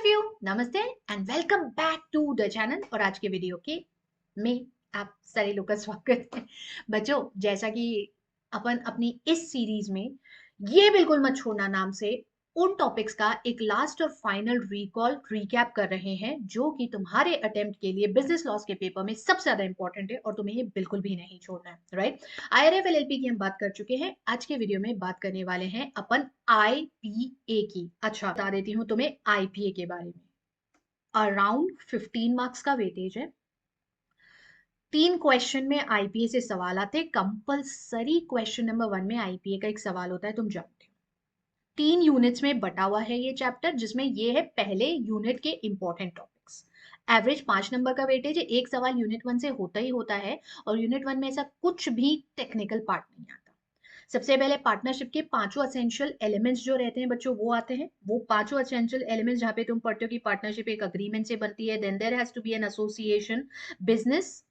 You, नमस्ते and welcome back to the channel. और आज के वीडियो के में आप सारे लोग का स्वागत है। बच्चों, जैसा कि अपन अपनी इस सीरीज में ये बिल्कुल मत छोड़ना नाम से उन टॉपिक्स का एक लास्ट और फाइनल रिकैप कर रहे हैं जो कि तुम्हारे अटेम्प्ट के लिए बिजनेस लॉस के पेपर में सबसे ज्यादा इंपॉर्टेंट है और तुम्हें ये बिल्कुल भी नहीं छोड़ना है, राइट। आईआरएफ एलएलपी की हम बात कर चुके हैं। आज के वीडियो में बात करने वाले हैं अपन आईपीए की। अच्छा, बता देती हूँ तुम्हें आईपीए के बारे में। अराउंड 15 मार्क्स का वेटेज है। 3 क्वेश्चन में आईपीए से सवाल आते हैं। कंपलसरी क्वेश्चन नंबर 1 में आईपीए का एक सवाल होता है, तुम जानते हो। 3 यूनिट्स में बटा हुआ है ये चैप्टर, जिसमें ये है पहले यूनिट के इंपॉर्टेंट टॉपिक्स। एवरेज 5 नंबर का वेटेज है। एक सवाल यूनिट 1 से होता ही होता है और यूनिट 1 में ऐसा कुछ भी टेक्निकल पार्ट नहीं आता। सबसे पहले पार्टनरशिप के 5 एसेंशियल एलिमेंट्स जो रहते हैं बच्चों, वो आते हैं। वो 5 एसेंशियल एलिमेंट्स जहां पे तुम पढ़ते हो कि पार्टनरशिप एक अग्रीमेंट से बनती है, then there has to be an association, business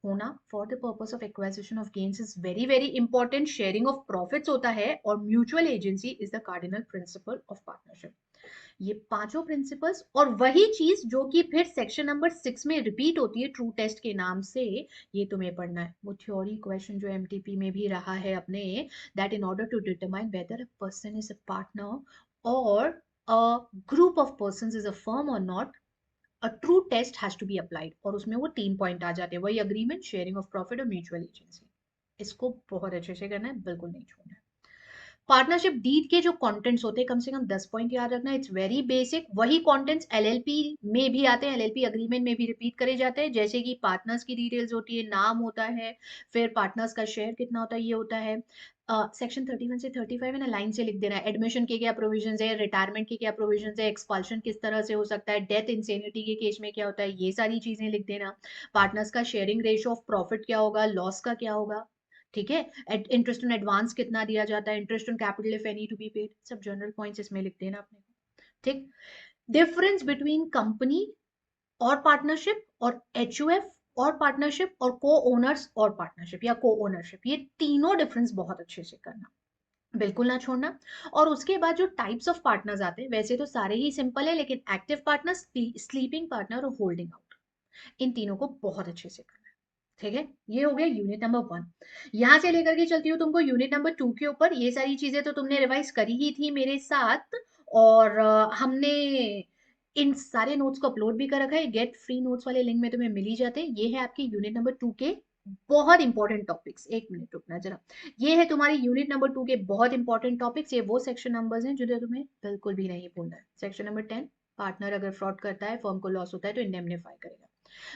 होना for the purpose of acquisition of gains is very very important, sharing of profits होता है और mutual agency is the cardinal principle of partnership. ये पांचों principles और वही चीज जो कि फिर सेक्शन नंबर 6 में रिपीट होती है ट्रू टेस्ट के नाम से, ये तुम्हें पढ़ना है। वो थ्योरी क्वेश्चन जो एमटीपी में भी रहा है अपने, that in order to determine whether a person is a partner or a group of persons is a firm or not, a true test has to be applied. और उसमें वो 3 point आ जाते हैं, वही अग्रीमेंट, शेयरिंग ऑफ प्रॉफिट और mutual agency. इसको बहुत अच्छे से करना है, बिल्कुल नहीं छोड़ना है। पार्टनरशिप डीड के जो कंटेंट्स होते हैं कम से कम 10 पॉइंट याद रखना। It's very basic. वही कंटेंट्स एलएलपी में भी आते हैं, एलएलपी अग्रीमेंट में भी रिपीट करे जाते हैं। जैसे कि पार्टनर्स की डिटेल्स होती है, नाम होता है, फिर पार्टनर्स का शेयर कितना होता है, ये होता है। सेक्शन 31 से 35 है ना, लाइन से लिख देना है। एडमिशन के क्या प्रोविजंस है, रिटायरमेंट के क्या प्रोविजंस है, एक्सपल्शन किस तरह से हो सकता है, डेथ इंसेनिटी के केस में क्या होता है, ये सारी चीजें लिख देना। पार्टनर्स का शेयरिंग रेशियो ऑफ प्रॉफिट क्या होगा, लॉस का क्या होगा, ठीक है। इंटरेस्ट ऑन एडवांस कितना दिया जाता है, interest on capital if any to be paid, सब जनरल पॉइंट्स इसमें लिख देना अपने को, ठीक। डिफरेंस बिटवीन कंपनी और पार्टनरशिप और एचयूएफ और पार्टनरशिप और को ओनर्स और पार्टनरशिप या को ओनरशिप, ये तीनों डिफरेंस बहुत अच्छे से करना, बिल्कुल ना छोड़ना। और उसके बाद जो टाइप्स ऑफ पार्टनर्स आते हैं, वैसे तो सारे ही सिंपल है, लेकिन एक्टिव पार्टनर, स्लीपिंग पार्टनर और होल्डिंग आउट, इन तीनों को बहुत अच्छे से करना है, ठीक है। ये हो गया यूनिट नंबर 1। यहां से लेकर के चलती हूँ तुमको यूनिट नंबर 2 के ऊपर। ये सारी चीजें तो तुमने रिवाइज करी ही थी मेरे साथ, और हमने इन सारे नोट्स को अपलोड भी कर रखा है। गेट फ्री नोट्स वाले लिंक में तुम्हें मिल ही जाते हैं। ये है आपके यूनिट नंबर 2 के बहुत इंपॉर्टेंट टॉपिक्स। एक मिनट रुकना जरा। ये है तुम्हारी यूनिट नंबर 2 के बहुत इंपॉर्टेंट टॉपिक्स। ये वो सेक्शन नंबर्स हैं जो तुम्हें बिल्कुल भी नहीं भूलना है। सेक्शन नंबर 10, पार्टनर अगर फ्रॉड करता है, फर्म को लॉस होता है तो इंडेमनिफाई करेगा।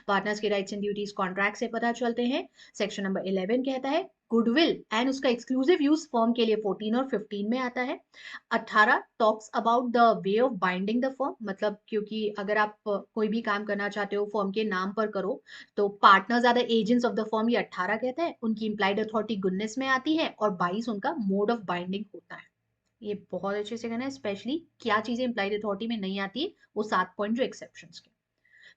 पार्टनर्स के राइट्स एंड ड्यूटीज कॉन्ट्रैक्ट से पता चलते हैं। सेक्शन नंबर 11 कहता है गुडविल एंड उसका एक्सक्लूसिव यूज फर्म के लिए 14 और 15 में आता है। 18 talks about the way of binding the firm, मतलब क्योंकि अगर आप कोई भी काम करना चाहते हो फर्म के नाम पर करो, तो partners are the agents of the firm, ये 18 कहता है। उनकी इंप्लाइड अथॉरिटी 19 में आती है और 22 उनका मोड ऑफ बाइंडिंग होता है। ये बहुत अच्छे से करना है, स्पेशली क्या चीजें इंप्लाइड अथॉरिटी में नहीं आती है, वो 7 पॉइंट जो एक्सेप्शंस के,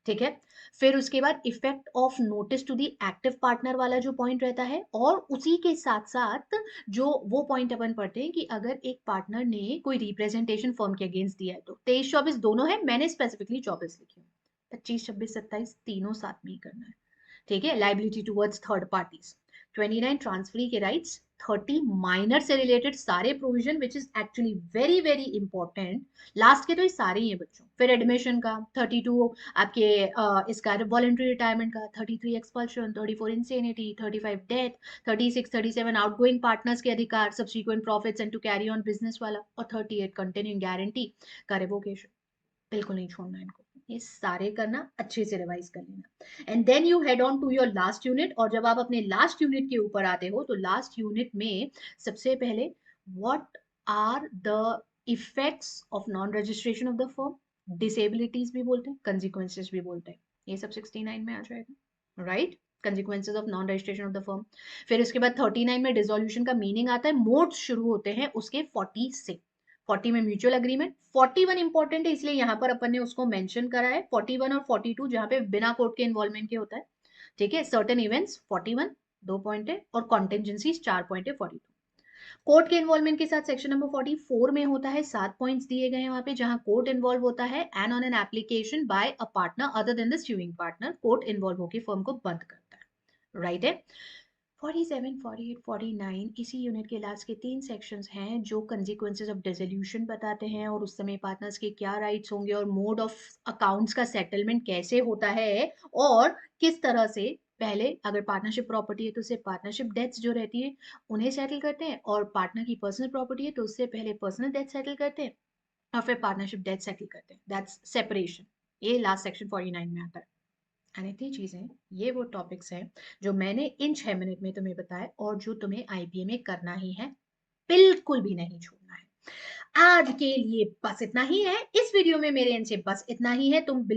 ठीक है। फिर उसके बाद effect of notice to the active partner वाला जो पॉइंट रहता है, और उसी के साथ साथ जो वो पॉइंट अपन पढ़ते हैं कि अगर एक पार्टनर ने कोई रिप्रेजेंटेशन फर्म के अगेंस्ट दिया है, तो 23-24 दोनों है, मैंने स्पेसिफिकली 24 लिखी हूँ। 25-26-27 तीनों साथ में ही करना है, ठीक है। Liability towards third parties, 29 transferee के राइट्स, 30 माइनर से रिलेटेड सारे provision which is actually very very important. Last के तो ये सारे ही है बच्चों। फिर एडमिशन का 32 आपके इसका वॉलंटरी रिटायरमेंट का, 33 expulsion, 34 insanity, 35 death, 36-37 outgoing partners के अधिकार, subsequent profits and to carry on business वाला, और 38 कंटिन्यूइंग गारंटी का रिवोकेशन। बिल्कुल नहीं छोड़ना इनको, ये सारे करना, अच्छे से रिवाइज कर लेना। And then you head on to your last unit. और जब आप अपने लास्ट यूनिट के ऊपर आते हो, तो लास्ट यूनिट में सबसे पहले what are the effects of non registration of the firm, disabilities भी बोलते हैं, कंसिक्वेंसेस भी बोलते हैं, ये सब 69 में आ जाएगा, right. Consequences of non registration of the firm. फिर उसके बाद 39 में डिसोल्यूशन का मीनिंग आता है। मोड्स शुरू होते हैं उसके 40 से। 40 में म्यूचुअल अग्रीमेंट, 41 इंपॉर्टेंट है इसलिए यहां पर अपन ने उसको मेंशन करा है। 41 और 42 जहां पे बिना कोर्ट के इन्वॉल्वमेंट के होता है, ठीक है। सर्टेन इवेंट्स 41 2 पॉइंट है, और कॉन्टेंजेंसीज 4 पॉइंट है 42। कोर्ट के इन्वॉल्वमेंट के साथ सेक्शन नंबर 44 में होता है, 7 पॉइंट्स दिए गए हैं वहां पे, जहां कोर्ट इन्वॉल्व होता है and on an application by a partner other than the suing partner, court involve होकर फर्म को बंद करता है, राइट है। 47, 48, 49 इसी यूनिट के लास्ट के 3 सेक्शंस हैं जो कंसिक्वेंसेस ऑफ डिसोल्यूशन बताते हैं और उस समय पार्टनर्स के क्या राइट्स होंगे और मोड ऑफ अकाउंट्स का सेटलमेंट कैसे होता है और किस तरह से पहले अगर पार्टनरशिप प्रॉपर्टी है तो उससे पार्टनरशिप डेट्स जो रहती है उन्हें सेटल करते हैं, और पार्टनर की पर्सनल प्रॉपर्टी है तो उससे पहले पर्सनल डेट सेटल करते हैं और फिर पार्टनरशिप डेट सेटल करते हैं, दैट्स सेपरेशन। ये लास्ट सेक्शन 49 में आता है। एंड इतनी चीजें, ये वो टॉपिक्स हैं जो मैंने इन 6 मिनट में तुम्हें बताया और जो तुम्हें आईबीए में करना ही है, बिल्कुल भी नहीं छोड़ना है। आज के लिए बस इतना ही है, इस वीडियो में मेरे एंड से बस इतना ही है। तुम